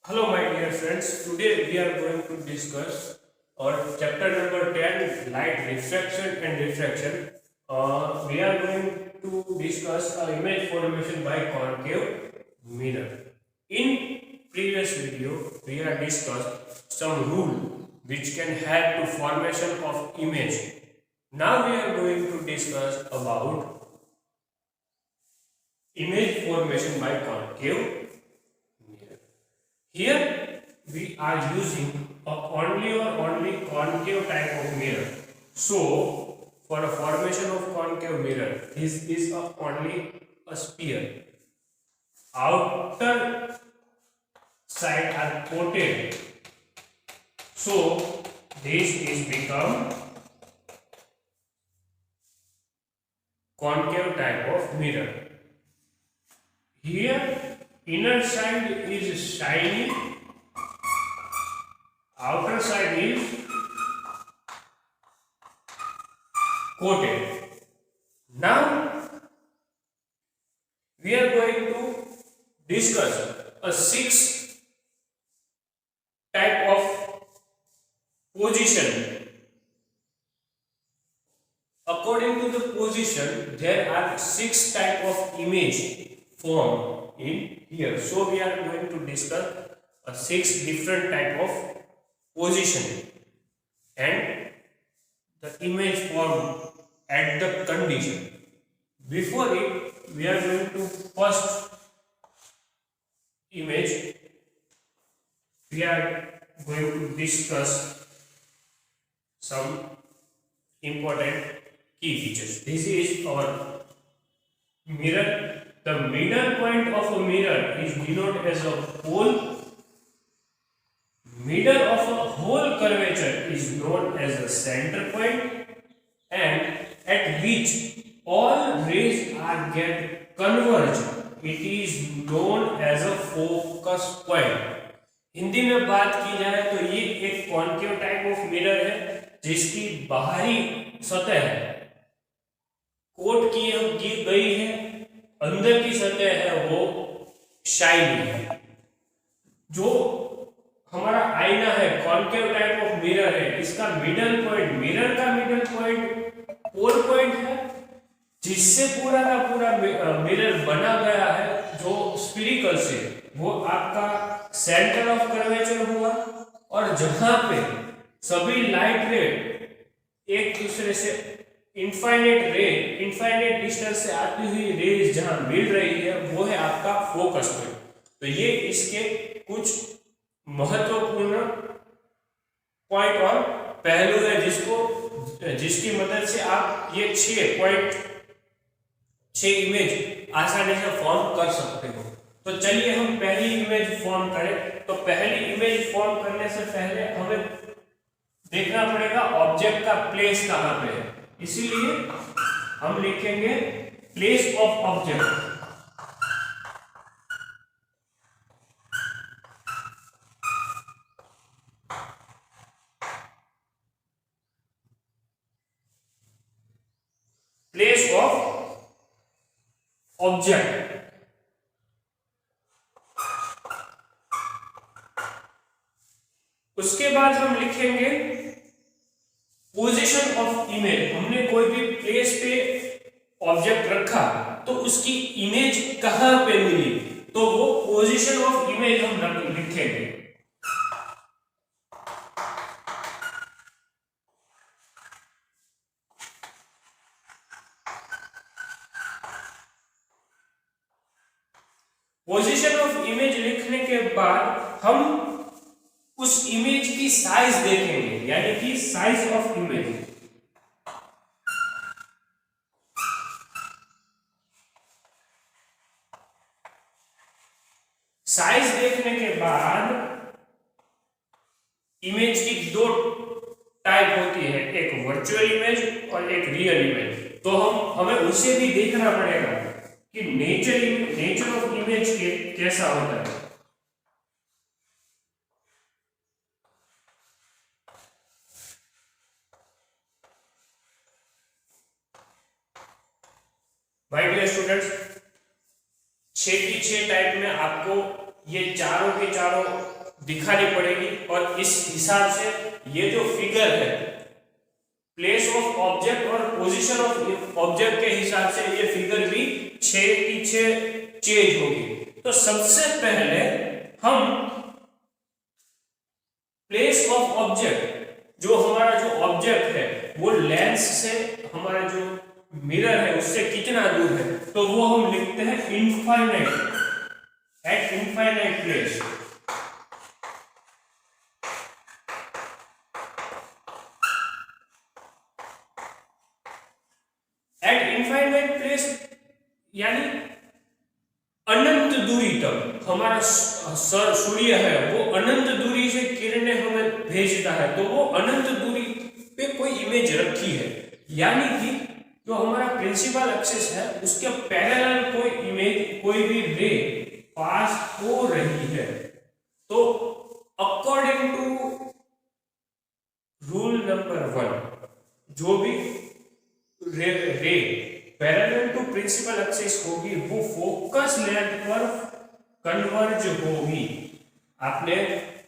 Hello, my dear friends. Today we are going to discuss our chapter number 10, light refraction and refraction. We are going to discuss image formation by concave mirror. In previous video, we have discussed some rule which can help to formation of image. Now we are going to discuss about image formation by concave mirror. Here we are using only concave type of mirror. So for a formation of concave mirror, this is only a sphere. Outer side are coated. So this is become concave type of mirror. Here inner side is shiny, outer side is coated. Now we are going to discuss a 6 type of position. According to the position, there are 6 type of image formed in here. So we are going to discuss a 6 different type of position and the image formed at the condition. Before it, we are going to first image. We are going to discuss some important key features. This is our mirror. The middle point of a mirror is denoted as a pole. Middle of a whole curvature is known as the center point, and at which all rays are get converged, it is known as a focus point. Hindi में बात की जाए तो ये एक concave type of mirror है जिसकी बाहरी सतह कोट की गई है, अंदर की सतह है वो शाइनी है. जो हमारा आईना है कॉन्केव टाइप ऑफ मिरर है, इसका मिडल पॉइंट, मिरर का मिडल पॉइंट पोल पॉइंट है जिससे पूरा का पूरा मिरर बना गया है. जो स्फीरिकल से वो आपका सेंटर ऑफ कर्वेचर हुआ और जहां पे सभी लाइट रे एक दूसरे से इनफाइनाइट डिस्टेंस से आती हुई रेज जहां मिल रही है वो है आपका फोकस पॉइंट. तो ये इसके कुछ महत्वपूर्ण पॉइंट और पहलू है जिसकी मदद से आप ये 6 इमेज आसानी से फॉर्म कर सकते हो. तो चलिए हम पहली इमेज फॉर्म करें. तो पहली इमेज फॉर्म करने से पहले हमें देखना पड़ेगा ऑब्जेक्ट का प्लेस कहां पे है. इसीलिए हम लिखेंगे place of object. Place of object. उसके बाद हम लिखेंगे पोजीशन ऑफ इमेज. हमने कोई भी प्लेस पे ऑब्जेक्ट रखा तो उसकी इमेज कहां पे मिली, तो वो पोजीशन ऑफ इमेज हम लिखेंगे. पोजीशन ऑफ इमेज लिखने के बाद हम उस इमेज की साइज देखेंगे, यानी कि साइज ऑफ इमेज. साइज देखने के बाद इमेज की 2 टाइप होती है, एक वर्चुअल इमेज और एक रियल इमेज. तो हमें उसे भी देखना पड़ेगा कि नेचर ऑफ इमेज कैसा होता है. My dear students, 6 की 6 टाइप में आपको ये चारों के चारों दिखानी पड़ेगी और इस हिसाब से ये जो फिगर है प्लेस ऑफ ऑब्जेक्ट और पोजीशन ऑफ ऑब्जेक्ट के हिसाब से ये फिगर भी 6 की 6 चेंज होगी। तो सबसे पहले हम प्लेस ऑफ ऑब्जेक्ट, जो हमारा जो ऑब्जेक्ट है वो लेंस से हमारा जो मिरर है उससे कितना दूर है, तो वो हम लिखते हैं infinite, eight infinite place. Eight infinite place यानी अनंत दूरी तक हमारा सूर्य है वो अनंत दूरी से किरणें हमें भेजता है, तो वो अनंत दूरी पे कोई इमेज रखी है, यानी कि जो हमारा प्रिंसिपल एक्सिस है उसके पैरेलल कोई इमेज, कोई भी रे पास हो रही है। तो अकॉर्डिंग टू रूल नंबर 1, जो भी ray parallel to principal axis होगी वो फोकस लेंथ पर कन्वर्ज होगी। आपने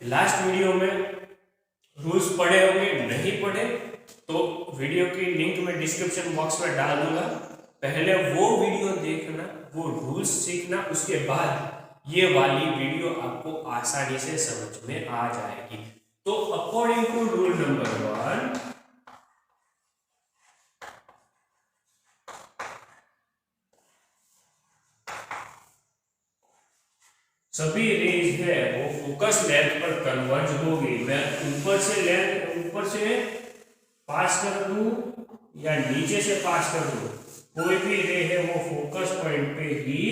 लास्ट वीडियो में रूल्स पढ़े होंगे, नहीं पढ़े तो वीडियो की लिंक में डिस्क्रिप्शन बॉक्स में डाल दूंगा, पहले वो वीडियो देखना, वो रूल्स सीखना, उसके बाद ये वाली वीडियो आपको आसानी से समझ में आ जाएगी। तो अकॉर्डिंग टू रूल नंबर 1, सभी रेज है वो फोकस लेंथ पर कन्वर्ज होगी। मैं ऊपर से पास कर दूं या नीचे से पास कर दूं, कोई भी रे है वो फोकस पॉइंट पे ही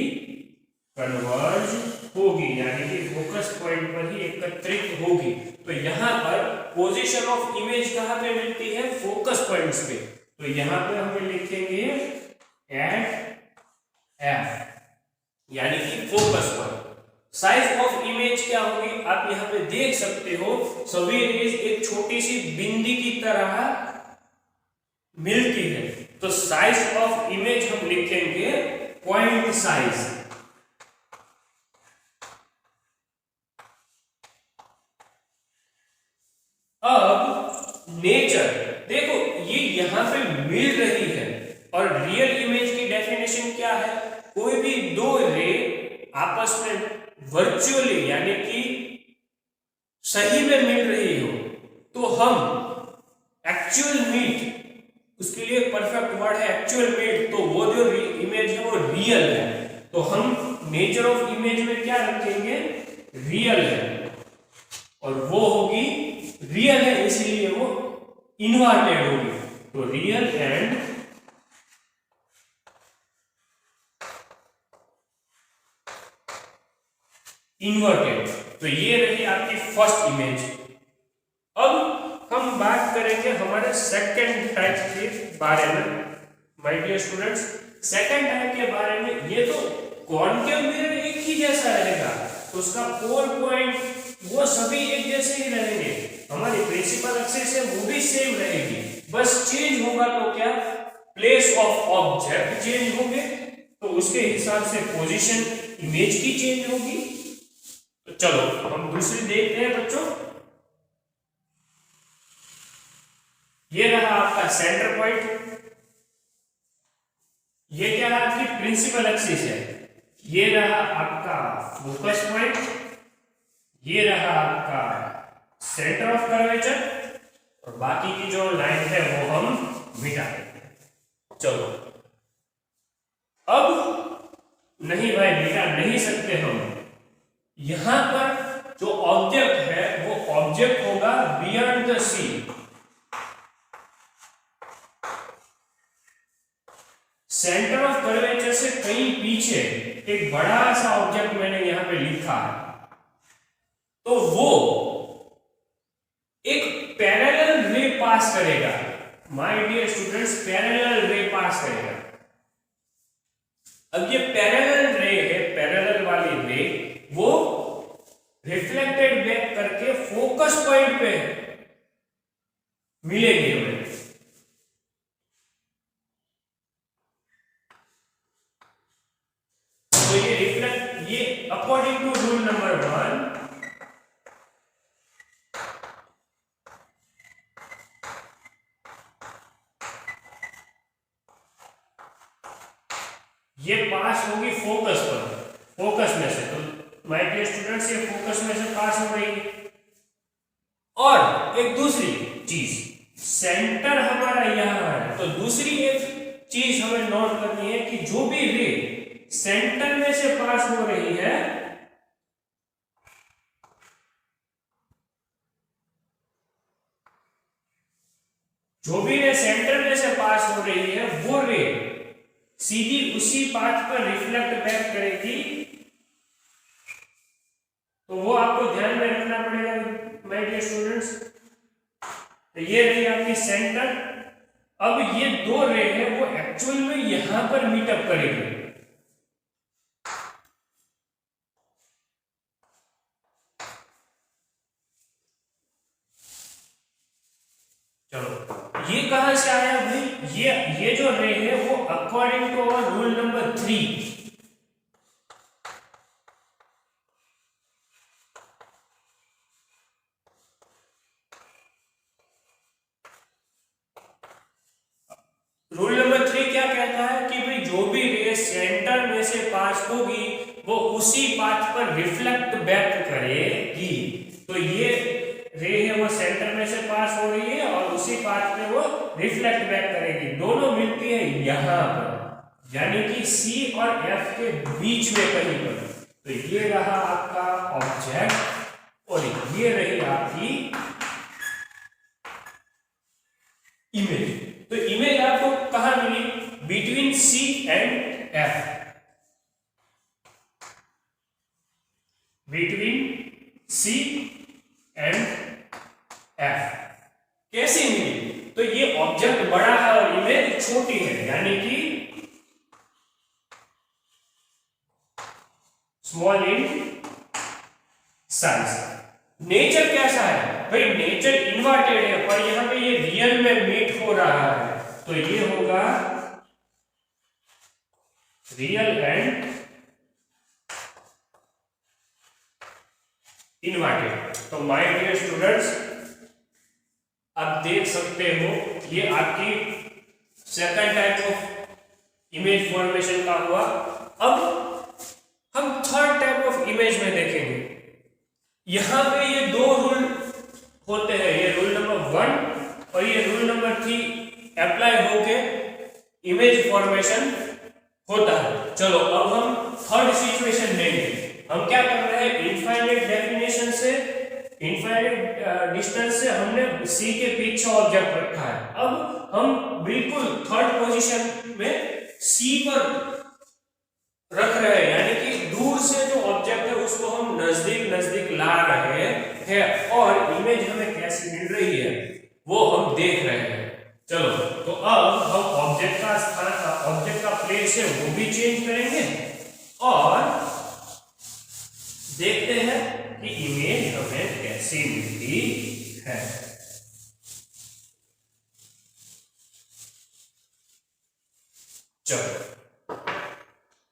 कन्वर्ज होगी, यानी कि फोकस पॉइंट पर ही एकत्रित होगी। तो यहाँ पर पोजीशन ऑफ इमेज कहाँ पे मिलती है? फोकस पॉइंट्स पे। तो यहाँ पे हम लिखेंगे एट एफ, यानी कि focus point. Size of image क्या होगी आप यहाँ पे देख सकते हो, सभी रेज एक छोटी सी बिंदी की तरह मिलती है। तो साइज ऑफ इमेज हम लिखेंगे पॉइंट साइज। अब नेचर देखो, ये यहां पे मिल रही है और रियल इमेज की डेफिनेशन क्या है? कोई भी दो रे आपस में वर्चुअली यानी कि सही में मिल रही हो तो हम एक्चुअल मीट, उसके लिए परफेक्ट वर्ड है एक्चुअल मीट, तो वो जो इमेज है वो रियल है। तो हम नेचर ऑफ इमेज में क्या रखेंगे? रियल है, और वो होगी रियल है इसलिए वो इन्वर्टेड होगी। तो रियल एंड इन्वर्टेड। तो ये रही आपकी फर्स्ट इमेज। अब हम बात करेंगे हमारे सेकंड टाइप के बारे में। My dear students, second type के बारे में, ये तो कॉनकेव मिरर एक ही जैसा रहेगा, तो उसका पोल पॉइंट वो सभी एक जैसे ही रहेंगे, हमारी प्रिंसिपल एक्सिस है वो भी सेम रहेगी, बस चेंज होगा तो क्या? प्लेस ऑफ ऑब्जेक्ट चेंज होंगे, तो उसके हिसाब से पोजीशन इमेज की चेंज होगी। तो चलो हम दूसरी देखते हैं बच्चों। ये रहा आपका सेंटर पॉइंट, ये क्या है? आपकी प्रिंसिपल एक्सिस है। ये रहा आपका फोकस पॉइंट, ये रहा आपका सेंटर ऑफ कर्वेचर, और बाकी की जो लाइन है वो हम मिटा देते हैं। चलो, अब नहीं भाई मिटा नहीं सकते हम, यहां पर जो ऑब्जेक्ट है वो ऑब्जेक्ट होगा beyond the C. Centre of curvature से कहीं पीछे एक बड़ा सा ऑब्जेक्ट मैंने यहां पे लिखा है, तो वो एक पैरेलल रे पास करेगा। माय डियर स्टूडेंट्स, पैरेलल रे पास करेगा। अब ये पैरेलल रे है, पैरेलल वाली रे वो रिफ्लेक्टेड बैक करके फोकस पॉइंट पे मिलेगी हमें। तो ये reflect according to rule number 1, ये पास होगी फोकस पर, फोकस में से। तो माय डियर स्टूडेंट्स, ये फोकस में से पास हो रही है। और एक दूसरी चीज, सेंटर हमारा यहां है, तो दूसरी एक चीज हमें नोट करनी है कि जो भी रे सेंटर में से पास हो रही है, जो भी रे सेंटर में से पास हो रही है, वो रे सीधी उसी पाथ पर रिफ्लेक्ट बैक करेगी। तो वो आपको ध्यान में रखना पड़ेगा माय डियर स्टूडेंट्स। तो ये रही आपकी सेंटर। अब ये दो रे है वो एक्चुअल में यहां पर मीटअप करेगी। चलो, ये कहां से आया भाई? ये जो रे है वो according to our rule number 3, rule number 3 क्या कहता है कि भाई जो भी रे सेंटर में से पास होगी वो उसी पाथ पर रिफ्लेक्ट बैक करेगी। तो ये रे है वो सेंटर में से पास हो रही है और उसी पाथ पे वो रिफ्लेक्ट बैक करेगी। दोनों मिलती है यहां पर, यानी कि सी और एफ के बीच में कहीं पर। तो ये रहा आपका ऑब्जेक्ट और ये रही आपकी इमेज। तो इमेज आपको कहां मिली? Between C and F, between C and F. कैसे मिली? तो ये ऑब्जेक्ट बड़ा है और इमेज छोटी है, यानी कि स्मॉल इन साइज। नेचर कैसा है भाई? नेचर इन्वर्टेड है, पर यहां पे ये रियल में मीट हो रहा है, तो ये होगा रियल एंड इन्वर्टेड। तो माय डियर स्टूडेंट्स, आप देख सकते हो ये आपकी second type of image formation का हुआ। अब हम थर्ड टाइप ऑफ इमेज में देखेंगे। यहां पे ये दो रूल होते हैं, ये रूल नंबर 1 और ये रूल नंबर 3 अप्लाई होके इमेज फॉर्मेशन होता है। चलो, अब हम थर्ड सिचुएशन लेंगे। हम क्या कर रहे हैं? इनफाइनाइट डेफिनेशन से, इनफाइनाइट डिस्टेंस से हमने सी के पीछे ऑब्जेक्ट रखा है। अब हम बिल्कुल थर्ड पोजीशन में सी पर रख रहे हैं, यानी कि दूर से जो ऑब्जेक्ट है उसको हम नजदीक नजदीक ला रहे हैं और इमेज हमें कैसी मिल रही है वो हम देख रहे हैं। चलो, तो अब हम ऑब्जेक्ट का स्थान, ऑब्जेक्ट का प्लेस है वो भी चेंज करेंगे और देखते हैं कि इमेज हमें कैसी मिलती है। चलो,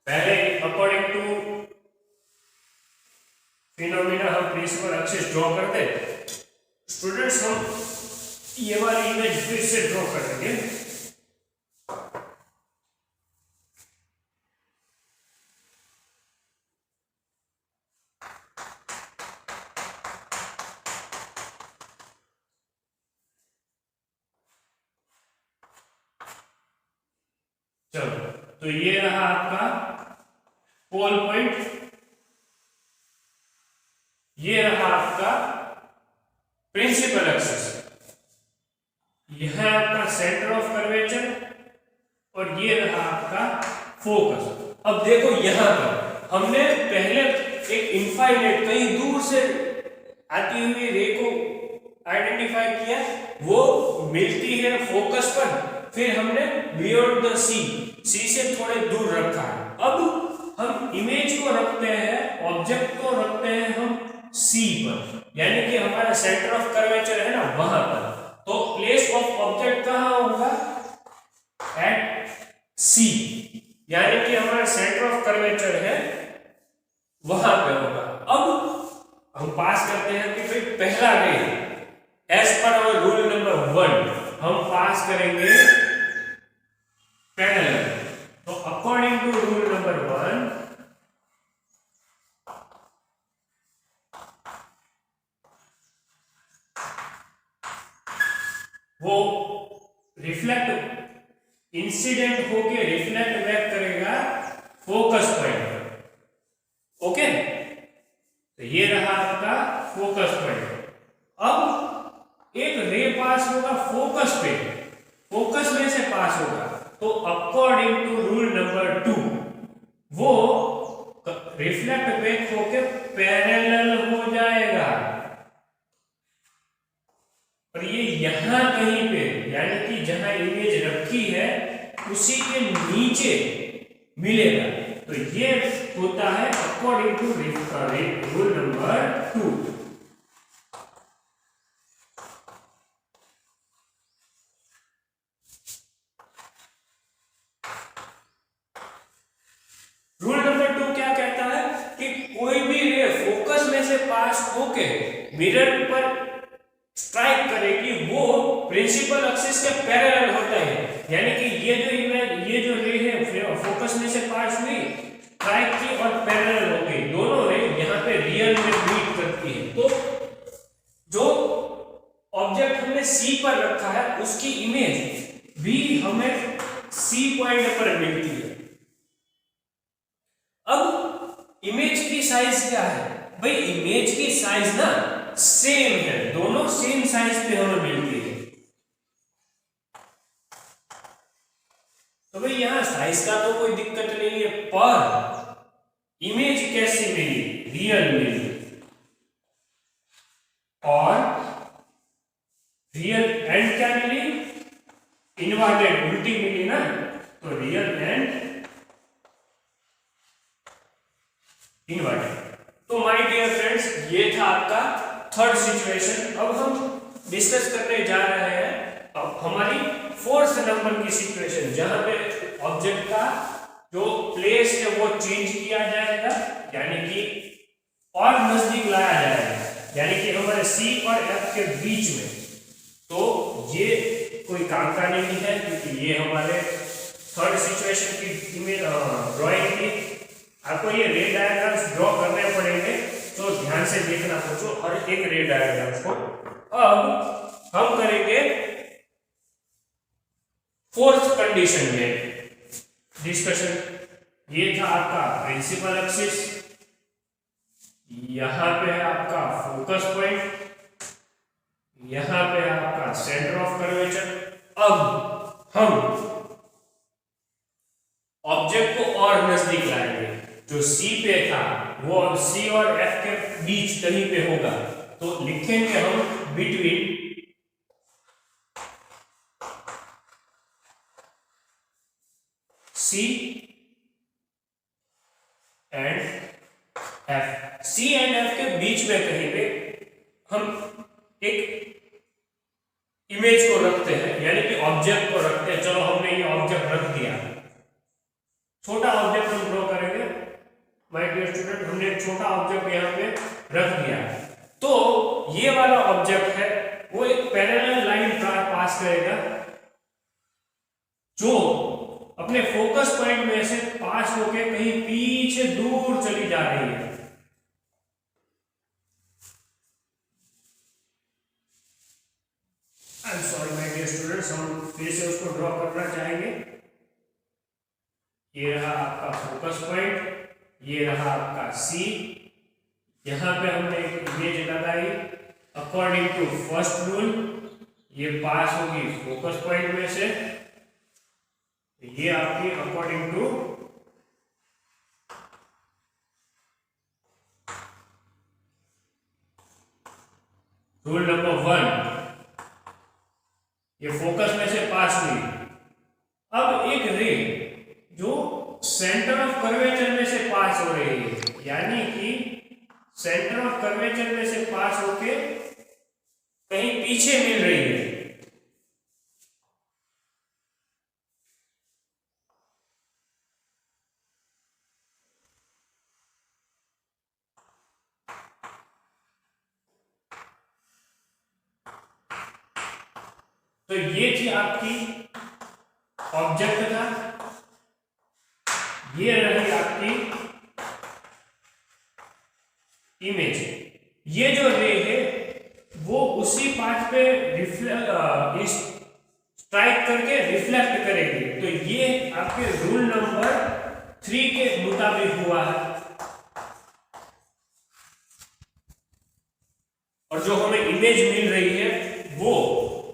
पहले अकॉर्डिंग टू फिनोमिना हम प्रिंसिपल एक्सिस ड्रॉ करते। स्टूडेंट्स, हम ये वाली इमेज फिर से ड्रॉ करेंगे। चलो, तो ये रहा आपका पोल पॉइंट, ये रहा आपका प्रिंसिपल एक्सिस, यह है आपका सेंटर ऑफ कर्वेचर और ये रहा आपका फोकस। अब देखो यहां पर हमने पहले एक इनफाइनाइट कहीं दूर से आती हुई रे को आइडेंटिफाई किया, वो मिलती है फोकस पर, फिर हमने बियॉन्ड द सी, सी से थोड़े दूर रखा है। अब हम इमेज को रखते हैं, ऑब्जेक्ट को रखते हैं हम सी पर, यानी कि हमारा सेंटर ऑफ कर्वेचर है ना वहां पर। तो प्लेस ऑफ ऑब्जेक्ट कहां होगा? एट सी, यानी कि हमारा सेंटर ऑफ कर्वेचर है वहां पे होगा। अब हम पास करते हैं कि भाई पहला रे as per hour rule number 1 हम पास करेंगे पैरेलल। तो अकॉर्डिंग टू रूल नंबर 1 वो रिफ्लेक्ट इंसिडेंट होके रिफ्लेक्ट बैक करेगा फोकस पॉइंट पर। ओके, तो ये रहा आपका फोकस पॉइंट। अब एक रे पास होगा फोकस पे, फोकस में से पास होगा, तो अकॉर्डिंग टू रूल नंबर 2 वो रिफ्लेक्ट बैक होके पैरेलल हो जाएगा। और ये यहां कहीं पे यानी कि जहां इमेज रखी है उसी के नीचे मिलेगा। तो ये होता है according to rule number 2। Rule number 2 क्या कहता है कि कोई भी रे फोकस में से पास होके मिरर पर स्ट्राइक करेगी वो प्रिंसिपल एक्सिस के पैरेलल होता है। यानी कि ये जो इमेज ये जो रे है फोकस में से पास हुई, स्ट्राइक की और पैरेलल हो गई, दोनों रे यहाँ पे रियल में मीट करती है। तो जो ऑब्जेक्ट हमने सी पर रखा है उसकी इमेज भी हमें सी पॉइंट पर मिलती है। अब इमेज की साइज क्या है भाई? इमेज की साइज ना सेम है, दोनों सेम साइज पे हमें मिलती है। तो भाई यहां साइज का तो कोई दिक्कत नहीं है, पर इमेज कैसी मिली? रियल मिली। और रियल एंड क्या मिली? इन्वर्टेड, उल्टी मिली ना, तो रियल एंड इन्वर्टेड। तो माय डियर फ्रेंड्स, ये था आपका थर्ड सिचुएशन। अब हम डिस्कस करने जा रहे हैं अब हमारी फोर्थ नंबर की सिचुएशन, जहां पे ऑब्जेक्ट का जो प्लेस है वो चेंज किया जाएगा, यानी कि और नजदीक लाया जाएगा, यानी कि हमारे सी और एफ के बीच में। तो ये कोई काम का नहीं है क्योंकि ये हमारे थर्ड सिचुएशन की इमेज ड्राइंग की। आपको ये रे डायग्राम्स ड्रॉ करने पड़ेंगे, तो ध्यान से देखना बच्चों हर एक रे डायग्राम्स को। अब हम करेंगे फोर्थ कंडीशन में डिस्कशन। ये था आपका प्रिंसिपल एक्सिस, यहां पे है आपका फोकस पॉइंट, यहां पे है आपका सेंटर ऑफ कर्वेचर। अब हम ऑब्जेक्ट को और नजदीक लाएंगे, जो सी पे था वो अब सी और एफ के बीच कहीं पे होगा, तो लिखेंगे हम between C and F. C and F के बीच में कहीं पे हम एक इमेज को रखते हैं, यानी कि ऑब्जेक्ट को रखते हैं। चलो हमने ये ऑब्जेक्ट रख दिया, छोटा ऑब्जेक्ट हम ड्रॉ करेंगे। माय डियर स्टूडेंट, हमने एक छोटा ऑब्जेक्ट यहाँ पे रख दिया, तो ये वाला ऑब्जेक्ट है वो एक पैरेलल लाइन पास करेगा जो अपने फोकस पॉइंट में से पास होके कहीं पीछे दूर चली जा रही है। I am sorry my dear students, हम फिर से उसको ड्रॉ करना चाहेंगे। ये रहा आपका फोकस पॉइंट, ये रहा आपका सी, यहां पे हमने एक इमेज लगाई अकॉर्डिंग टू फर्स्ट रूल, ये पास होगी फोकस पॉइंट में से, ये आपकी अकॉर्डिंग टू रूल नंबर 1 ये फोकस में से पास हुई। अब एक रे जो सेंटर ऑफ कर्वेचर में से पास हो रही है, यानी कि सेंटर ऑफ कर्वेचर में से पास होके कहीं पीछे मिल रही है, तो ये थी आपकी ऑब्जेक्ट था, ये रही आपकी इमेज। ये जो रे है वो उसी पार्ट पे स्ट्राइक करके रिफ्लेक्ट करेगी। तो ये आपके रूल नंबर 3 के मुताबिक हुआ है। और जो हमें इमेज मिल रही है वो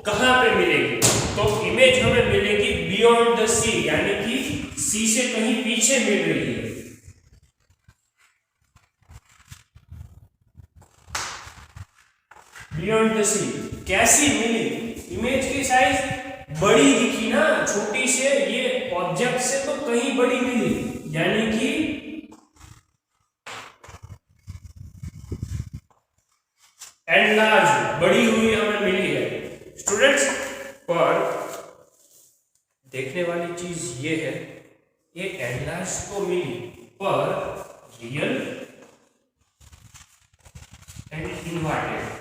कहां पे मिलेगी? तो इमेज हमें मिलेगी बियॉन्ड द सी, यानी कि सी से कहीं पीछे मिल रही है। बियॉन्ड द सी कैसी मिली? इमेज की साइज बड़ी दिखी ना, छोटी से ये ऑब्जेक्ट से तो कहीं बड़ी मिली, यानी कि एनलार्ज, बड़ी हुई हमें मिली है स्टूडेंट्स। पर देखने वाली चीज ये है, ये एनलार्ज तो मिली पर रियल एंड इन्वर्टेड,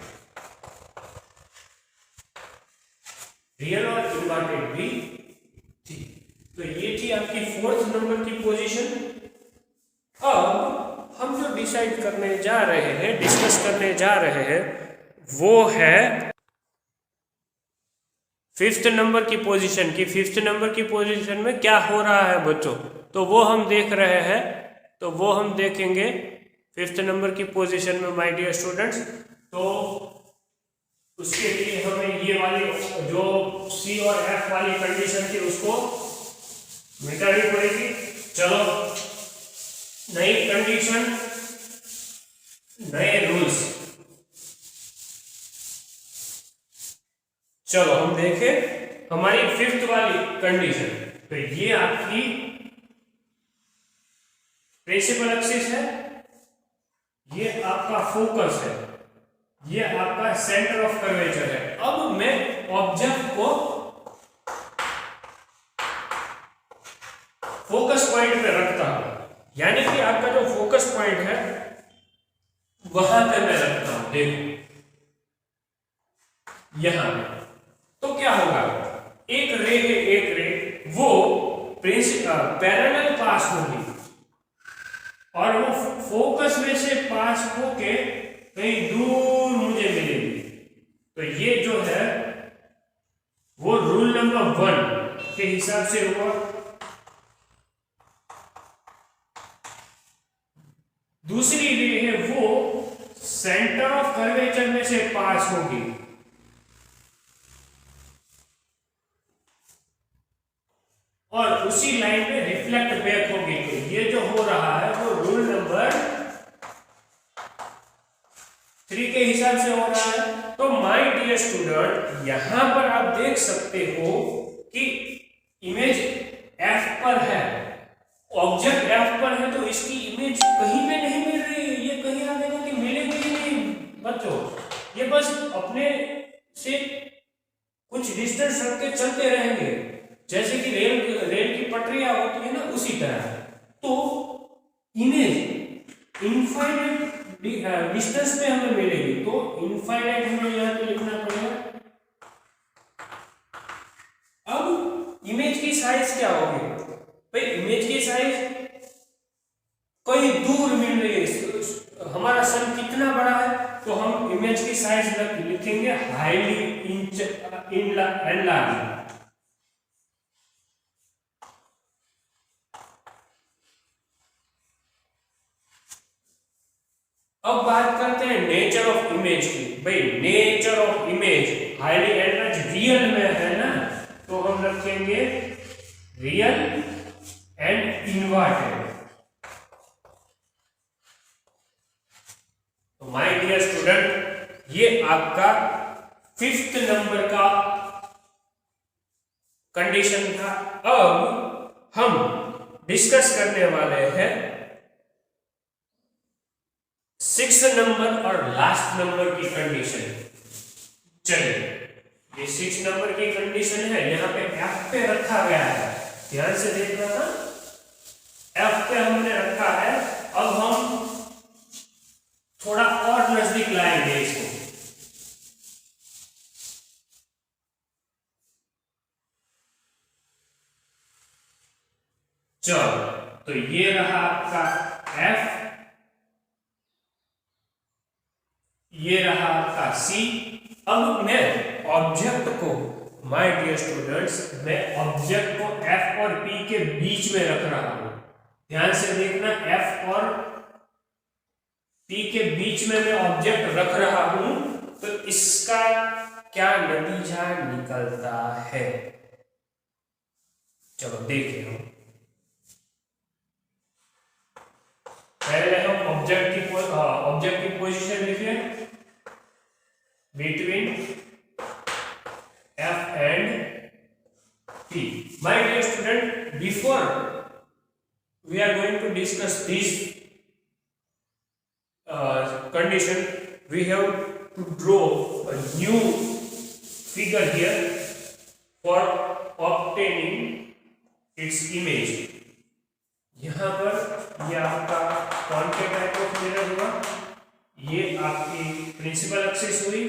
रियल और इन्वर्टेड भी थी। तो ये थी आपकी 4th नंबर की पोजीशन। अब हम जो डिसाइड करने जा रहे हैं, डिस्कस करने जा रहे हैं, वो है 5th नंबर की पोजीशन की। 5th नंबर की पोजीशन में क्या हो रहा है बच्चों, तो वो हम देख रहे हैं। तो वो हम देखेंगे 5th नंबर की पोजीशन में माय डियर स्टूडेंट्स। तो उसके लिए हमें ये वाली जो सी और एफ वाली कंडीशन थी उसको मिटानी पड़ेगी। चलो, नई कंडीशन, नए रूल्स। चलो हम देखें हमारी 5th वाली कंडीशन। तो ये आपकी प्रिंसिपल एक्सिस है, ये आपका फोकस है, ये आपका सेंटर ऑफ कर्वेचर है। अब मैं ऑब्जेक्ट को फोकस पॉइंट पे रखता हूं, यानी कि आपका जो फोकस पॉइंट है वहां पे मैं रखता हूं। देखो यहां पे, तो क्या होगा? एक रे है, एक रे वो पैरेलल पास होगी और वो फोकस में से पास होके कहीं दूर मुझे मिलेगी। तो ये जो है वो रूल नंबर 1 के हिसाब से हुआ। दूसरी रे है वो सेंटर ऑफ कर्वेचर में से पास होगी और उसी लाइन पे रिफ्लेक्ट बैक होगी। तो ये जो हो रहा है वो रूल नंबर 3 के हिसाब से हो रहा है। तो माय डियर स्टूडेंट, यहां पर आप देख सकते हो कि इमेज F पर है, ऑब्जेक्ट F पर है, तो इसकी इमेज कहीं पे नहीं मिल रही है। ये कहीं आ गया कि मिलेगी ही नहीं बच्चों, ये बस अपने से कुछ डिस्टेंस रख के चलते रहेंगे, जैसे कि रेल की पटरियां होती है ना, उसी तरह। तो इमेज इनफाइनाइट डिस्टेंस पे हमें मिलेगी, तो इनफाइनाइट हमें यहां पे लिखना पड़ेगा। अब इमेज की साइज क्या होगी भाई? इमेज की साइज कहीं दूर मिल रही है। हमारा सन कितना बड़ा है, तो हम इमेज की साइज लिखेंगे हाईली एनलार्ज। अब बात करते हैं नेचर ऑफ इमेज की। भाई nature of image highly enlarge real में है ना, तो हम रखेंगे रियल एंड इन्वर्टेड। तो माय डियर स्टूडेंट, ये आपका 5th नंबर का कंडीशन था। अब हम डिस्कस करने वाले हैं 6th नंबर और लास्ट नंबर की कंडीशन। चलिए, ये 6 नंबर की कंडीशन है, यहां पे F पे रखा गया है, ध्यान से देखना ना, F पे हमने रखा है। अब हम थोड़ा और नजदीक लाएंगे इसको। तो ये रहा आपका F, ये रहा आपका C। अब मैं ऑब्जेक्ट को, माय डियर स्टूडेंट्स, मैं ऑब्जेक्ट को F और P के बीच में रख रहा हूं। ध्यान से देखना, F और P के बीच में मैं ऑब्जेक्ट रख रहा हूं, तो इसका क्या नतीजा निकलता है, चलो देखिए हम। पहले हम ऑब्जेक्ट की पोजीशन लिखिए between F and P। My dear student, before we are going to discuss this condition, we have to draw a new figure here for obtaining its image। यहाँ पर ये आपका कॉन्केव टाइप ऑफ मिरर हुआ, ये आपकी principal axis हुई,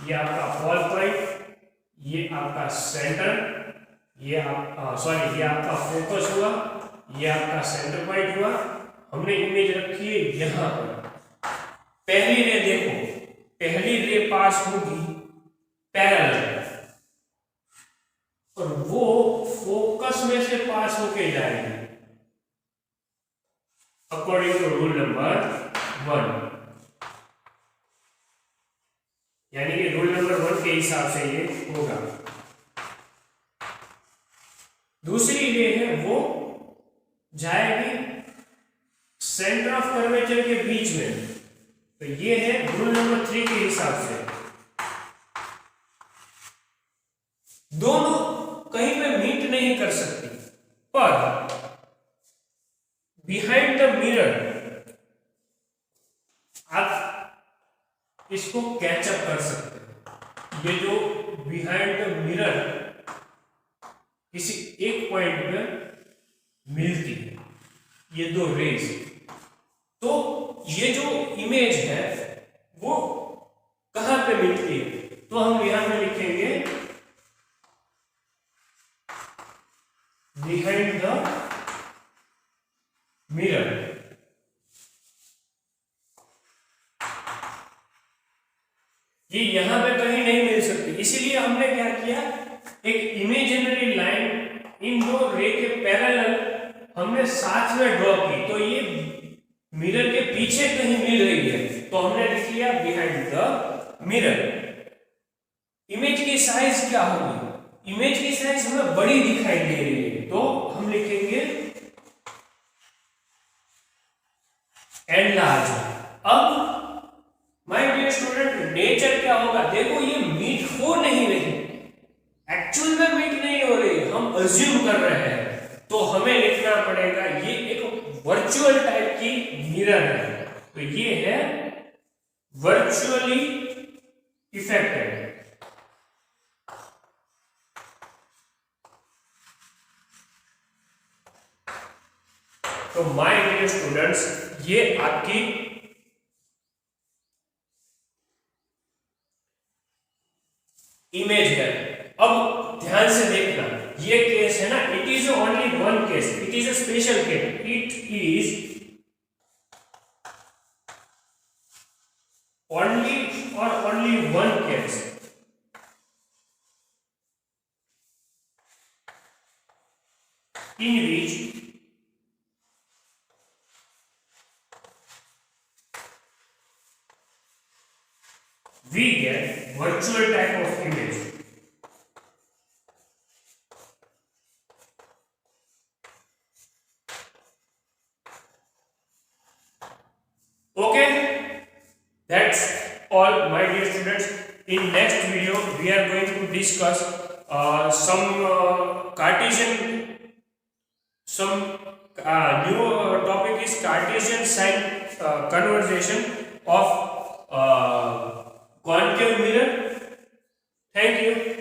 ये आपका फॉल पॉइंट, ये आपका सेंटर, ये आपका फोकस हुआ, ये आपका सेंटर पॉइंट हुआ। हमने इमेज रखी है यहाँ पर। पहली रे देखो, पहली रे पास होगी पैरेलल और वो फोकस में से पास होके जाएगी अकॉर्डिंग टू रूल नंबर 1, यानी कि रूल नंबर 1 के हिसाब से ये होगा। दूसरी रे है वो जाएगी सेंटर ऑफ कर्वेचर के बीच में, तो ये है रूल नंबर 3 के हिसाब से। दोनों कहीं पे मीट नहीं कर सकती, पर बिहाइंड द मिरर आप इसको कैचअप कर सकते हैं। ये जो बिहाइंड द मिरर किसी एक पॉइंट पे मिलती है, ये दो रेज, तो ये जो इमेज है वो कहां पे मिलती है, तो हम यहां पे लिखेंगे बिहाइंड द मिरर। ये यहां पे कहीं नहीं मिल सकती, इसीलिए हमने क्या किया, एक इमेजिनरी लाइन इन दो रे के पैरेलल हमने साथ में ड्रॉ की, तो ये मिरर के पीछे कहीं मिल रही है, तो हमने लिख लिया बिहाइंड द मिरर। इमेज की साइज क्या होगी, इमेज की साइज हमें बड़ी दिखाई दे रही है, तो हम लिखेंगे एनलार्ज। अब माय डियर स्टूडेंट, नेचर क्या होगा, देखो ये मीट हो नहीं रही, एक्चुअल में मीट नहीं हो रही, हम अज्यूम कर रहे हैं, तो हमें लिखना पड़ेगा ये एक वर्चुअल टाइप की मिरर है, तो ये है वर्चुअली इफेक्टेड। तो माय डियर स्टूडेंट्स, ये आपकी इमेज है। अब ध्यान से देखना, ये केस है ना, it is only one case, it is a special case, it is only one case in which we get virtual type of image. Okay, that's all my dear students. In next video we are going to discuss some new topic is Cartesian sign conversion of concave mirror. Thank you.